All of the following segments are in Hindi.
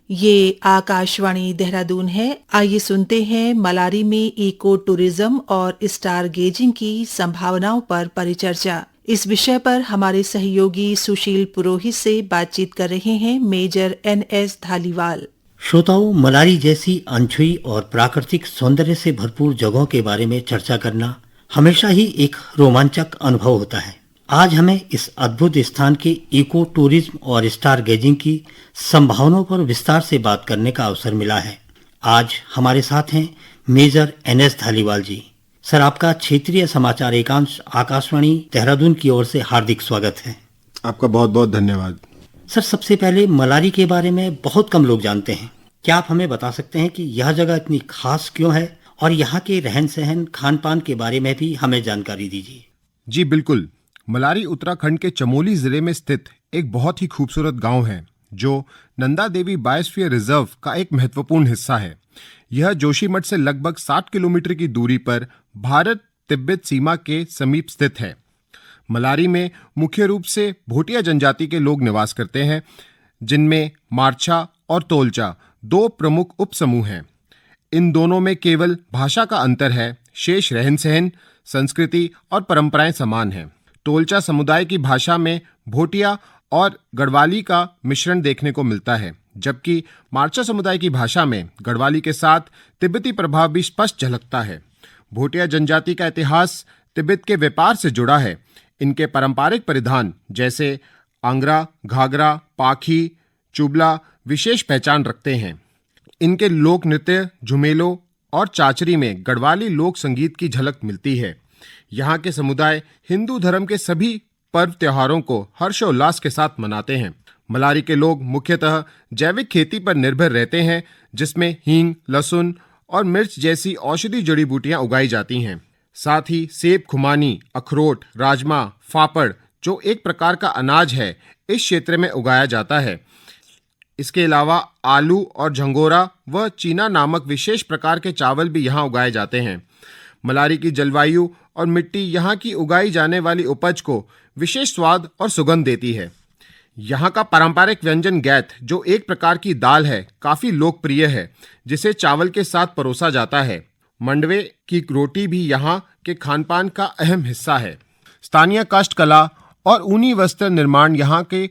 ये आकाशवाणी देहरादून है। आइए सुनते हैं मलारी में इको टूरिज्म और स्टार गेजिंग की संभावनाओं पर परिचर्चा। इस विषय पर हमारे सहयोगी सुशील पुरोहित से बातचीत कर रहे हैं मेजर NS धालीवाल। श्रोताओं, मलारी जैसी अनछुई और प्राकृतिक सौंदर्य से भरपूर जगहों के बारे में चर्चा करना हमेशा ही एक रोमांचक अनुभव होता है। आज हमें इस अद्भुत स्थान के इको टूरिज्म और स्टार गेजिंग की संभावनाओं पर विस्तार से बात करने का अवसर मिला है। आज हमारे साथ हैं मेजर NS धालीवाल जी। सर, आपका क्षेत्रीय समाचार एकांश आकाशवाणी देहरादून की ओर से हार्दिक स्वागत है। आपका बहुत बहुत धन्यवाद। सर, सबसे पहले मलारी के बारे में बहुत कम लोग जानते हैं। क्या आप हमें बता सकते हैं कि यह जगह इतनी खास क्यों है और यहाँ के रहन सहन खान पान के बारे में भी हमें जानकारी दीजिए। जी बिल्कुल। मलारी उत्तराखंड के चमोली जिले में स्थित एक बहुत ही खूबसूरत गांव है जो नंदा देवी बायोस्फीयर रिजर्व का एक महत्वपूर्ण हिस्सा है। यह जोशीमठ से लगभग 60 किलोमीटर की दूरी पर भारत तिब्बत सीमा के समीप स्थित है। मलारी में मुख्य रूप से भोटिया जनजाति के लोग निवास करते हैं, जिनमें मारछा और तोलचा दो प्रमुख उपसमूह हैं। इन दोनों में केवल भाषा का अंतर है, शेष रहन सहन, संस्कृति और परंपराएं समान हैं। तोलचा समुदाय की भाषा में भोटिया और गढ़वाली का मिश्रण देखने को मिलता है, जबकि मारछा समुदाय की भाषा में गढ़वाली के साथ तिब्बती प्रभाव भी स्पष्ट झलकता है। भोटिया जनजाति का इतिहास तिब्बत के व्यापार से जुड़ा है। इनके पारंपरिक परिधान जैसे आंगरा, घाघरा, पाखी, चुबला विशेष पहचान रखते हैं। इनके लोक नृत्य, झुमेलो और चाचरी में गढ़वाली लोक संगीत की झलक मिलती है। यहाँ के समुदाय हिंदू धर्म के सभी पर्व त्योहारों को हर्षोल्लास के साथ मनाते हैं। मलारी के लोग मुख्यतः जैविक खेती पर निर्भर रहते हैं, जिसमें हींग, लहसुन और मिर्च जैसी औषधि जड़ी बूटियां उगाई जाती हैं। साथ ही सेब, खुमानी, अखरोट, राजमा, फापड़ जो एक प्रकार का अनाज है, इस क्षेत्र में उगाया जाता है। इसके अलावा आलू और झंगोरा व चीना नामक विशेष प्रकार के चावल भी यहाँ उगाए जाते हैं। मलारी की जलवायु और मिट्टी यहाँ की उगाई जाने वाली उपज को विशेष स्वाद और सुगंध देती है। यहाँ का पारंपरिक व्यंजन गैथ, जो एक प्रकार की दाल है, काफी लोकप्रिय है, जिसे चावल के साथ परोसा जाता है। मंडवे की रोटी भी यहाँ के खानपान का अहम हिस्सा है। स्थानीय काष्ठकला और ऊनी वस्त्र निर्माण यहाँ के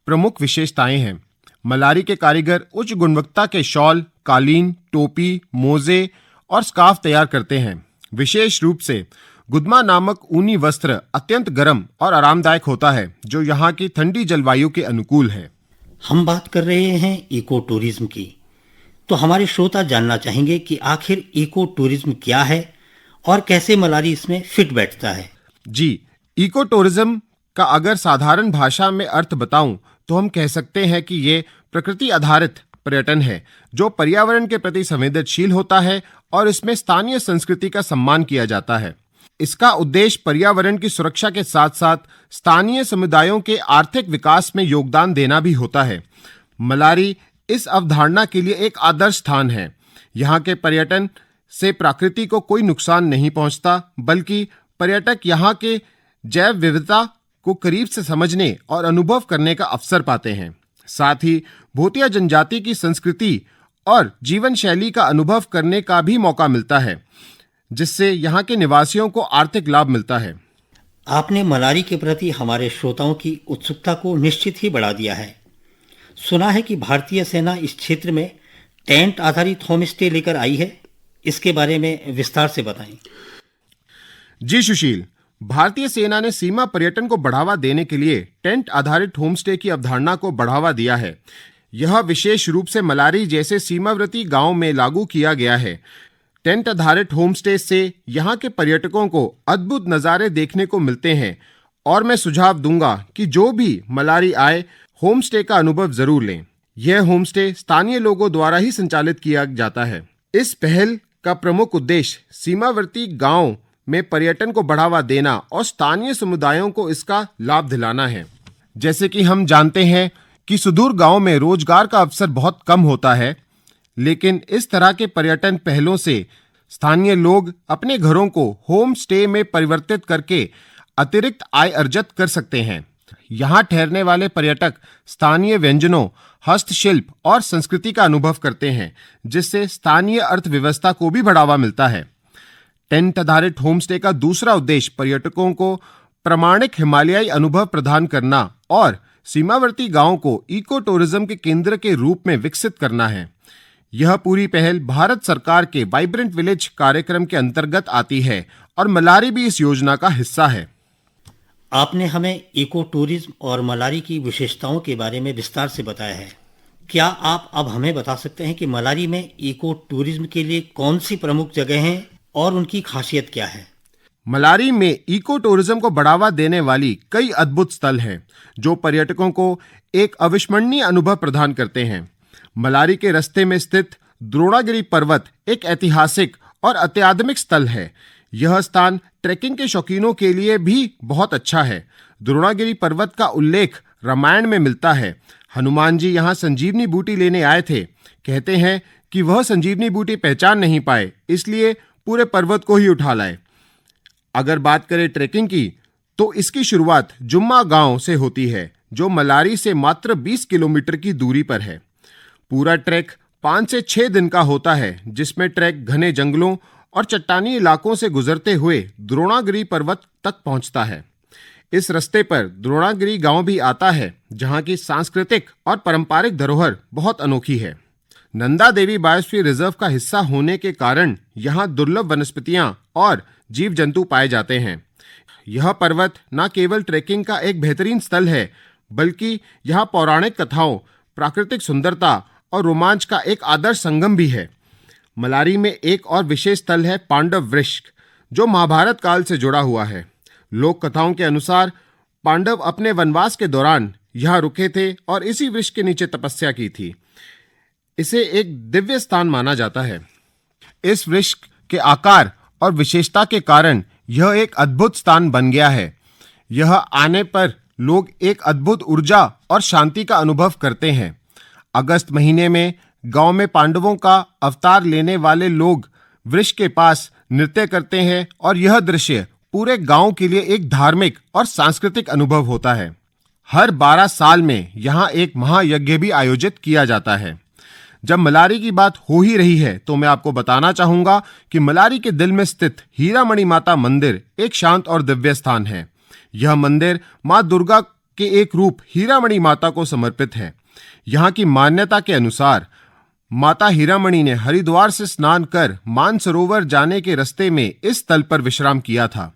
प्रमुख विशेषताएं हैं। मलारी के कारीगर उच्च गुणवत्ता के शॉल, कालीन, टोपी, मोजे और स्कार्फ तैयार करते हैं। विशेष रूप से गुदमा नामक ऊनी वस्त्र अत्यंत गर्म और आरामदायक होता है, जो यहाँ की ठंडी जलवायु के अनुकूल है। हम बात कर रहे हैं इको टूरिज्म की, तो हमारे श्रोता जानना चाहेंगे कि आखिर इको टूरिज्म क्या है और कैसे मलारी इसमें फिट बैठता है। जी, इको टूरिज्म का अगर साधारण भाषा में अर्थ बताऊं तो हम कह सकते हैं कि ये प्रकृति आधारित पर्यटन है, जो पर्यावरण के प्रति संवेदनशील होता है और इसमें स्थानीय संस्कृति का सम्मान किया जाता है। इसका उद्देश्य पर्यावरण की सुरक्षा के साथ साथ स्थानीय समुदायों के आर्थिक विकास में योगदान देना भी होता है। मलारी इस अवधारणा के लिए एक आदर्श स्थान है। यहाँ के पर्यटन से प्रकृति को कोई नुकसान नहीं पहुँचता, बल्कि पर्यटक यहाँ के जैव विविधता को करीब से समझने और अनुभव करने का अवसर पाते हैं। साथ ही भोटिया जनजाति की संस्कृति और जीवन शैली का अनुभव करने का भी मौका मिलता है, जिससे यहाँ के निवासियों को आर्थिक लाभ मिलता है। आपने मलारी के प्रति हमारे श्रोताओं की उत्सुकता को निश्चित ही बढ़ा दिया है। सुना है कि भारतीय सेना इस क्षेत्र में टेंट आधारित होम स्टे लेकर आई है, इसके बारे में विस्तार से बताएं। जी सुशील, भारतीय सेना ने सीमा पर्यटन को बढ़ावा देने के लिए टेंट आधारित होम स्टे की अवधारणा को बढ़ावा दिया है। यह विशेष रूप से मलारी जैसे सीमावर्ती गांव में लागू किया गया है। टेंट आधारित होम स्टे से यहाँ के पर्यटकों को अद्भुत नज़ारे देखने को मिलते हैं और मैं सुझाव दूंगा कि जो भी मलारी आए, होम स्टे का अनुभव जरूर लें। यह होम स्टे स्थानीय लोगों द्वारा ही संचालित किया जाता है। इस पहल का प्रमुख उद्देश्य सीमावर्ती गांव में पर्यटन को बढ़ावा देना और स्थानीय समुदायों को इसका लाभ दिलाना है। जैसे कि हम जानते हैं कि सुदूर गांव में रोजगार का अवसर बहुत कम होता है, लेकिन इस तरह के पर्यटन पहलों से स्थानीय लोग अपने घरों को होम स्टे में परिवर्तित करके अतिरिक्त आय अर्जित कर सकते हैं। यहाँ ठहरने वाले पर्यटक स्थानीय व्यंजनों, हस्तशिल्प और संस्कृति का अनुभव करते हैं, जिससे स्थानीय अर्थव्यवस्था को भी बढ़ावा मिलता है। टेंट आधारित होमस्टे का दूसरा उद्देश्य पर्यटकों को प्रामाणिक हिमालयी अनुभव प्रदान करना और सीमावर्ती गांवों को इको टूरिज्म के केंद्र के रूप में विकसित करना है। यह पूरी पहल भारत सरकार के वाइब्रेंट विलेज कार्यक्रम के अंतर्गत आती है और मलारी भी इस योजना का हिस्सा है। आपने हमें इको टूरिज्म और मलारी की विशेषताओं के बारे में विस्तार से बताया है। क्या आप अब हमें बता सकते हैं कि मलारी में इको टूरिज्म के लिए कौन सी प्रमुख जगह हैं और उनकी खासियत क्या है? मलारी में इको टूरिज्म को बढ़ावा देने वाली कई अद्भुत स्थल हैं, जो पर्यटकों को एक अविस्मरणीय अनुभव प्रदान करते हैं। मलारी के रास्ते में स्थित द्रोणागिरी पर्वत एक ऐतिहासिक और अत्याधुनिक स्थल है। यह स्थान ट्रैकिंग के शौकीनों के लिए भी बहुत अच्छा है। द्रोणागिरी पर्वत का उल्लेख रामायण में मिलता है। हनुमान जी यहाँ संजीवनी बूटी लेने आए थे। कहते हैं कि वह संजीवनी बूटी पहचान नहीं पाए, इसलिए पूरे पर्वत को ही उठा लाए। अगर बात करें ट्रैकिंग की, तो इसकी शुरुआत जुम्मा गांव से होती है, जो मलारी से मात्र 20 किलोमीटर की दूरी पर है। पूरा ट्रैक 5 से 6 दिन का होता है, जिसमें ट्रैक घने जंगलों और चट्टानी इलाकों से गुजरते हुए द्रोणागिरी पर्वत तक पहुंचता है। इस रास्ते पर द्रोणागिरी गांव भी आता है, जहां की सांस्कृतिक और पारंपरिक धरोहर बहुत अनोखी है। नंदा देवी बायोस्फीयर रिजर्व का हिस्सा होने के कारण यहाँ दुर्लभ वनस्पतियां और जीव जंतु पाए जाते हैं। यह पर्वत न केवल ट्रैकिंग का एक बेहतरीन स्थल है, बल्कि यहाँ पौराणिक कथाओं, प्राकृतिक सुंदरता और रोमांच का एक आदर्श संगम भी है। मलारी में एक और विशेष स्थल है पांडव वृक्ष, जो महाभारत काल से जुड़ा हुआ है। लोक कथाओं के अनुसार पांडव अपने वनवास के दौरान यहाँ रुके थे और इसी वृक्ष के नीचे तपस्या की थी। इसे एक दिव्य स्थान माना जाता है। इस वृक्ष के आकार और विशेषता के कारण यह एक अद्भुत स्थान बन गया है। यह आने पर लोग एक अद्भुत ऊर्जा और शांति का अनुभव करते हैं। अगस्त महीने में गांव में पांडवों का अवतार लेने वाले लोग वृक्ष के पास नृत्य करते हैं और यह दृश्य पूरे गांव के लिए एक धार्मिक और सांस्कृतिक अनुभव होता है। हर 12 साल में यहाँ एक महायज्ञ भी आयोजित किया जाता है। जब मलारी की बात हो ही रही है, तो मैं आपको बताना चाहूंगा कि मलारी के दिल में स्थित हीरामणि माता मंदिर एक शांत और दिव्य स्थान है। यह मंदिर मां दुर्गा के एक रूप हीरामणि माता को समर्पित है। यहाँ की मान्यता के अनुसार माता हीरामणि ने हरिद्वार से स्नान कर मानसरोवर जाने के रास्ते में इस स्थल पर विश्राम किया था।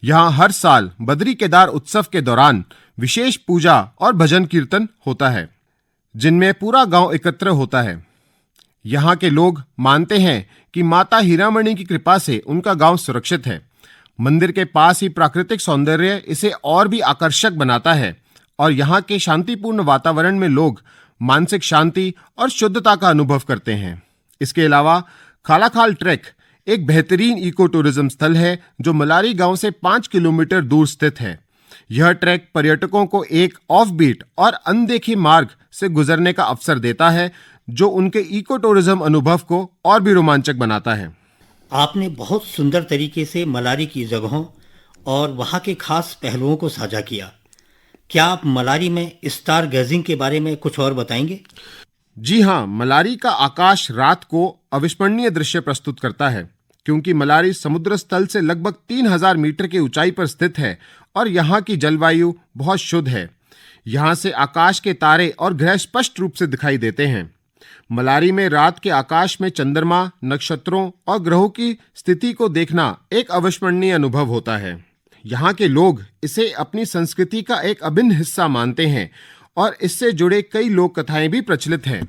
यहाँ हर साल बद्री केदार उत्सव के दौरान विशेष पूजा और भजन कीर्तन होता है, जिनमें पूरा गांव एकत्र होता है। यहाँ के लोग मानते हैं कि माता हीरामणि की कृपा से उनका गांव सुरक्षित है। मंदिर के पास ही प्राकृतिक सौंदर्य इसे और भी आकर्षक बनाता है और यहाँ के शांतिपूर्ण वातावरण में लोग मानसिक शांति और शुद्धता का अनुभव करते हैं। इसके अलावा खालाखाल ट्रैक एक बेहतरीन इको टूरिज्म स्थल है, जो मलारी गांव से 5 किलोमीटर दूर स्थित है। यह ट्रैक पर्यटकों को एक ऑफ बीट और अनदेखे मार्ग से गुजरने का अवसर देता है, जो उनके इको टूरिज्म अनुभव को और भी रोमांचक बनाता है। आपने बहुत सुंदर तरीके से मलारी की जगहों और वहाँ के खास पहलुओं को साझा किया। क्या आप मलारी में स्टार गेजिंग के बारे में कुछ और बताएंगे? जी हाँ, मलारी का आकाश रात को अविस्मरणीय दृश्य प्रस्तुत करता है, क्योंकि मलारी समुद्र स्थल से लगभग 3000 मीटर की ऊंचाई पर स्थित है और यहाँ की जलवायु बहुत शुद्ध है। यहाँ से आकाश के तारे और ग्रह स्पष्ट रूप से दिखाई देते हैं। मलारी में रात के आकाश में चंद्रमा, नक्षत्रों और ग्रहों की स्थिति को देखना एक अविस्मरणीय अनुभव होता है। यहाँ के लोग इसे अपनी संस्कृति का एक अभिन्न हिस्सा मानते हैं और इससे जुड़े कई लोक कथाएं भी प्रचलित हैं।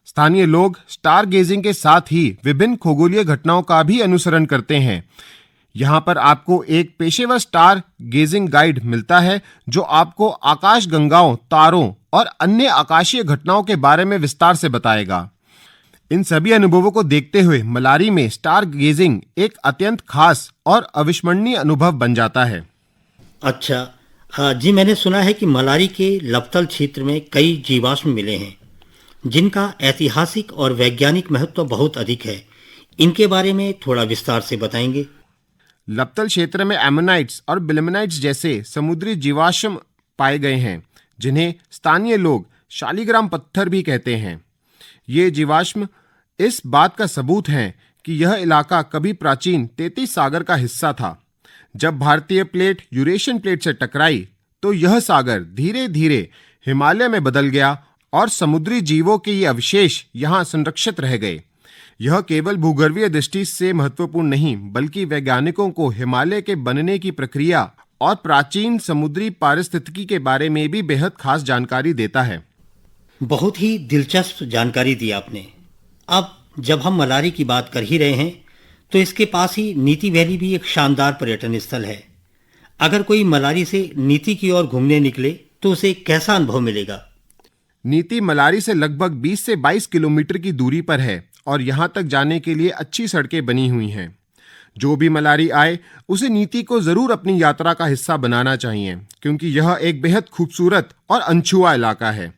स्थानीय लोग स्टार गेजिंग के साथ ही विभिन्न खगोलीय घटनाओं का भी अनुसरण करते हैं। यहाँ पर आपको एक पेशेवर स्टार गेजिंग गाइड मिलता है, जो आपको आकाश गंगाओं, तारों और अन्य आकाशीय घटनाओं के बारे में विस्तार से बताएगा। इन सभी अनुभवों को देखते हुए मलारी में स्टार गेजिंग एक अत्यंत खास और अविस्मरणीय अनुभव बन जाता है। अच्छा, जी मैंने सुना है कि मलारी के लपतल क्षेत्र में कई जीवाश्म मिले हैं, जिनका ऐतिहासिक और वैज्ञानिक महत्व बहुत अधिक है। इनके बारे में थोड़ा विस्तार से बताएंगे? लपतल क्षेत्र में एमोनाइट्स और बिलमनाइट्स जैसे समुद्री जीवाश्म पाए गए हैं, जिन्हें स्थानीय लोग शालिग्राम पत्थर भी कहते हैं। ये जीवाश्म इस बात का सबूत हैं कि यह इलाका कभी प्राचीन तेतीस सागर का हिस्सा था। जब भारतीय प्लेट यूरेशियन प्लेट से टकराई तो यह सागर धीरे धीरे हिमालय में बदल गया और समुद्री जीवों के ये अवशेष यहाँ संरक्षित रह गए। यह केवल भूगर्भीय दृष्टि से महत्वपूर्ण नहीं, बल्कि वैज्ञानिकों को हिमालय के बनने की प्रक्रिया और प्राचीन समुद्री पारिस्थितिकी के बारे में भी बेहद खास जानकारी देता है। बहुत ही दिलचस्प जानकारी दी आपने। अब जब हम मलारी की बात कर ही रहे हैं तो इसके पास ही नीति वैली भी एक शानदार पर्यटन स्थल है। अगर कोई मलारी से नीति की ओर घूमने निकले तो उसे कैसा अनुभव मिलेगा? नीति मलारी से लगभग 20 से 22 किलोमीटर की दूरी पर है और यहाँ तक जाने के लिए अच्छी सड़कें बनी हुई हैं। जो भी मलारी आए उसे नीति को जरूर अपनी यात्रा का हिस्सा बनाना चाहिए, क्योंकि यह एक बेहद खूबसूरत और अनछुआ इलाका है।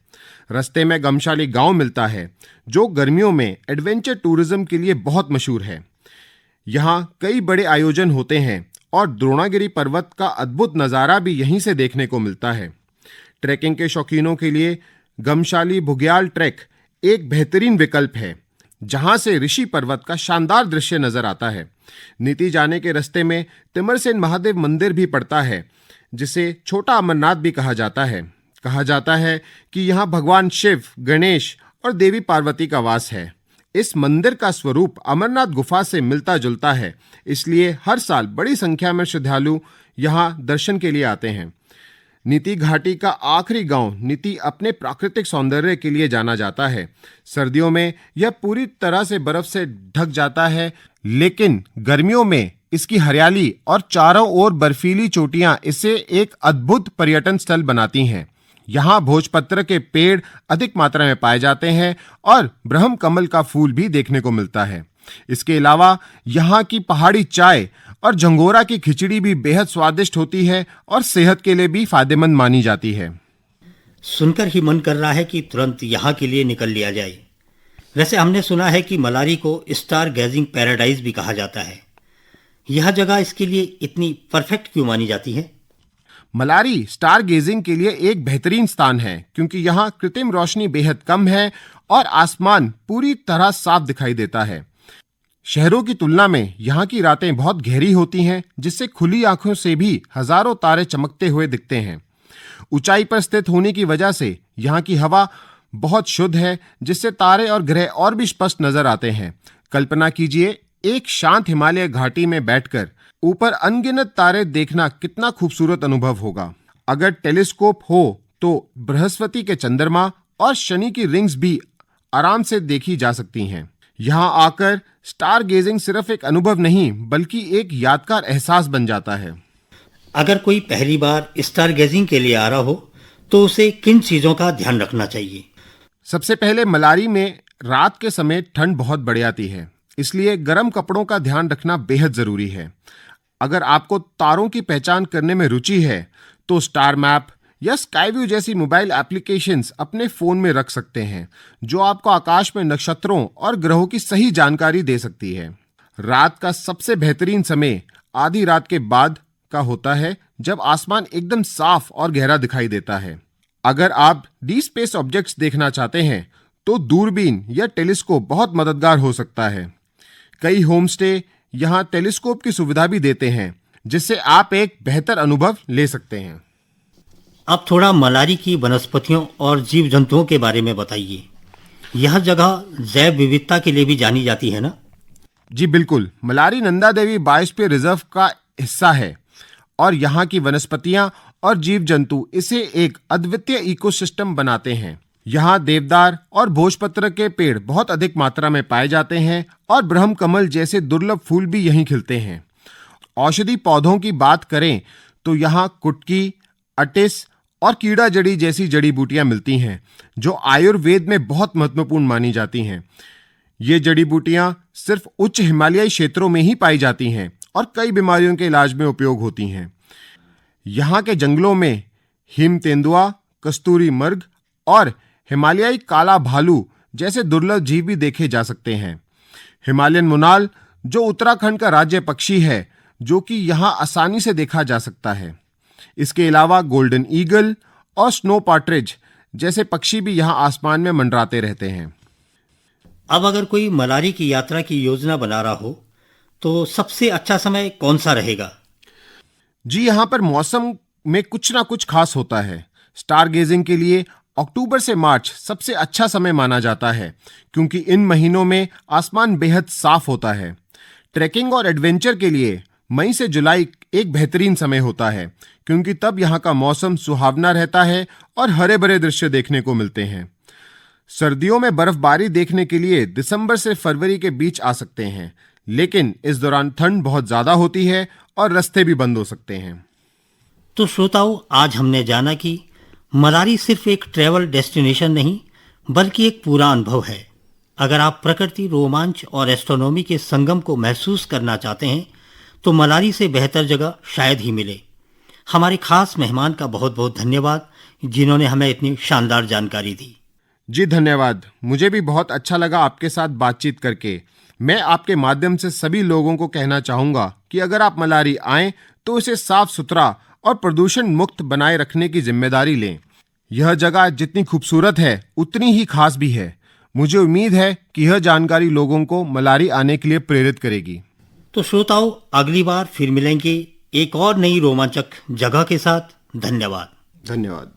रास्ते में गमशाली गांव मिलता है जो गर्मियों में एडवेंचर टूरिज्म के लिए बहुत मशहूर है। यहाँ कई बड़े आयोजन होते हैं और द्रोणागिरी पर्वत का अद्भुत नज़ारा भी यहीं से देखने को मिलता है। ट्रैकिंग के शौकीनों के लिए गमशाली बुग्याल ट्रैक एक बेहतरीन विकल्प है, जहां से ऋषि पर्वत का शानदार दृश्य नजर आता है। नीति जाने के रास्ते में तिमरसेन महादेव मंदिर भी पड़ता है, जिसे छोटा अमरनाथ भी कहा जाता है। कहा जाता है कि यहाँ भगवान शिव, गणेश और देवी पार्वती का वास है। इस मंदिर का स्वरूप अमरनाथ गुफा से मिलता जुलता है, इसलिए हर साल बड़ी संख्या में श्रद्धालु यहाँ दर्शन के लिए आते हैं। नीति घाटी का आखिरी गांव नीति अपने प्राकृतिक सौंदर्य के लिए जाना जाता है। सर्दियों में यह पूरी तरह से बर्फ से ढक जाता है, लेकिन गर्मियों में इसकी हरियाली और चारों ओर बर्फीली चोटियां इसे एक अद्भुत पर्यटन स्थल बनाती हैं। यहाँ भोजपत्र के पेड़ अधिक मात्रा में पाए जाते हैं और ब्रह्म कमल का फूल भी देखने को मिलता है। इसके अलावा यहाँ की पहाड़ी चाय और झंगोरा की खिचड़ी भी बेहद स्वादिष्ट होती है और सेहत के लिए भी फायदेमंद मानी जाती है। सुनकर ही मन कर रहा है कि तुरंत यहाँ के लिए निकल लिया जाए। वैसे हमने सुना है कि मलारी को स्टार गेजिंग पैराडाइज भी कहा जाता है। यह जगह इसके लिए इतनी परफेक्ट क्यों मानी जाती है? मलारी स्टार गेजिंग के लिए एक बेहतरीन स्थान है, क्योंकि यहाँ कृत्रिम रोशनी बेहद कम है और आसमान पूरी तरह साफ दिखाई देता है। शहरों की तुलना में यहाँ की रातें बहुत गहरी होती हैं, जिससे खुली आंखों से भी हजारों तारे चमकते हुए दिखते हैं। ऊंचाई पर स्थित होने की वजह से यहाँ की हवा बहुत शुद्ध है, जिससे तारे और ग्रह और भी स्पष्ट नजर आते हैं। कल्पना कीजिए, एक शांत हिमालय घाटी में बैठकर ऊपर अनगिनत तारे देखना कितना खूबसूरत अनुभव होगा। अगर टेलीस्कोप हो तो बृहस्पति के चंद्रमा और शनि की रिंग्स भी आराम से देखी जा सकती हैं। यहाँ आकर स्टार गेजिंग सिर्फ एक अनुभव नहीं, बल्कि एक यादगार एहसास बन जाता है। अगर कोई पहली बार स्टार गेजिंग के लिए आ रहा हो तो उसे किन चीजों का ध्यान रखना चाहिए? सबसे पहले मलारी में रात के समय ठंड बहुत बढ़ जाती है, इसलिए गर्म कपड़ों का ध्यान रखना बेहद जरूरी है। अगर आपको तारों की पहचान करने में रुचि है तो स्टार मैप या स्काईव्यू जैसी मोबाइल एप्लीकेशंस अपने फोन में रख सकते हैं, जो आपको आकाश में नक्षत्रों और ग्रहों की सही जानकारी दे सकती है। रात का सबसे बेहतरीन समय आधी रात के बाद का होता है, जब आसमान एकदम साफ और गहरा दिखाई देता है। अगर आप डी स्पेस ऑब्जेक्ट्स देखना चाहते हैं तो दूरबीन या टेलीस्कोप बहुत मददगार हो सकता है। कई होमस्टे यहाँ टेलीस्कोप की सुविधा भी देते हैं, जिससे आप एक बेहतर अनुभव ले सकते हैं। अब थोड़ा मलारी की वनस्पतियों और जीव जंतुओं के बारे में बताइए। यह जगह जैव विविधता के लिए भी जानी जाती है ना? जी बिल्कुल, मलारी नंदा देवी बायोस्फीयर रिजर्व का हिस्सा है और यहाँ की वनस्पतियाँ और जीव जंतु इसे एक अद्वितीय इकोसिस्टम बनाते हैं। यहाँ देवदार और भोजपत्र के पेड़ बहुत अधिक मात्रा में पाए जाते हैं और ब्रह्म कमल जैसे दुर्लभ फूल भी यहीं खिलते हैं। औषधि पौधों की बात करें तो यहाँ कुटकी, अटिस और कीड़ा जड़ी जैसी जड़ी बूटियां मिलती हैं, जो आयुर्वेद में बहुत महत्वपूर्ण मानी जाती हैं। ये जड़ी बूटियां सिर्फ उच्च हिमालयी क्षेत्रों में ही पाई जाती हैं और कई बीमारियों के इलाज में उपयोग होती हैं। यहाँ के जंगलों में हिम तेंदुआ, कस्तूरी मर्ग और हिमालयी काला भालू जैसे दुर्लभ जीव भी देखे जा सकते हैं। हिमालयन मुनाल, जो उत्तराखंड का राज्य पक्षी है, जो कि यहाँ आसानी से देखा जा सकता है। इसके अलावा गोल्डन ईगल और स्नो पार्ट्रिज जैसे पक्षी भी यहाँ आसमान में मंडराते रहते हैं। अब अगर कोई मलारी की यात्रा की योजना बना रहा हो तो सबसे अच्छा समय कौन सा रहेगा? जी, यहाँ पर मौसम में कुछ ना कुछ खास होता है। स्टार गेजिंग के लिए अक्टूबर से मार्च सबसे अच्छा समय माना जाता है, क्योंकि इन महीनों में आसमान बेहद साफ होता है। ट्रैकिंग और एडवेंचर के लिए मई से जुलाई एक बेहतरीन समय होता है, क्योंकि तब यहाँ का मौसम सुहावना रहता है और हरे भरे दृश्य देखने को मिलते हैं। सर्दियों में बर्फबारी देखने के लिए दिसंबर से फरवरी के बीच आ सकते हैं, लेकिन इस दौरान ठंड बहुत ज्यादा होती है और रास्ते भी बंद हो सकते हैं। तो श्रोताओं, आज हमने जाना कि मलारी सिर्फ एक ट्रैवल डेस्टिनेशन नहीं बल्कि एक पूरा अनुभव है। अगर आप प्रकृति, रोमांच और एस्ट्रोनॉमी के संगम को महसूस करना चाहते हैं तो मलारी से बेहतर जगह शायद ही मिले। हमारे खास मेहमान का बहुत बहुत धन्यवाद जिन्होंने हमें इतनी शानदार जानकारी दी। जी धन्यवाद, मुझे भी बहुत अच्छा लगा आपके साथ बातचीत करके। मैं आपके माध्यम से सभी लोगों को कहना चाहूँगा कि अगर आप मलारी आएँ तो इसे साफ सुथरा और प्रदूषण मुक्त बनाए रखने की जिम्मेदारी लें। यह जगह जितनी खूबसूरत है उतनी ही खास भी है। मुझे उम्मीद है कि यह जानकारी लोगों को मलारी आने के लिए प्रेरित करेगी। तो श्रोताओं, अगली बार फिर मिलेंगे एक और नई रोमांचक जगह के साथ। धन्यवाद। धन्यवाद।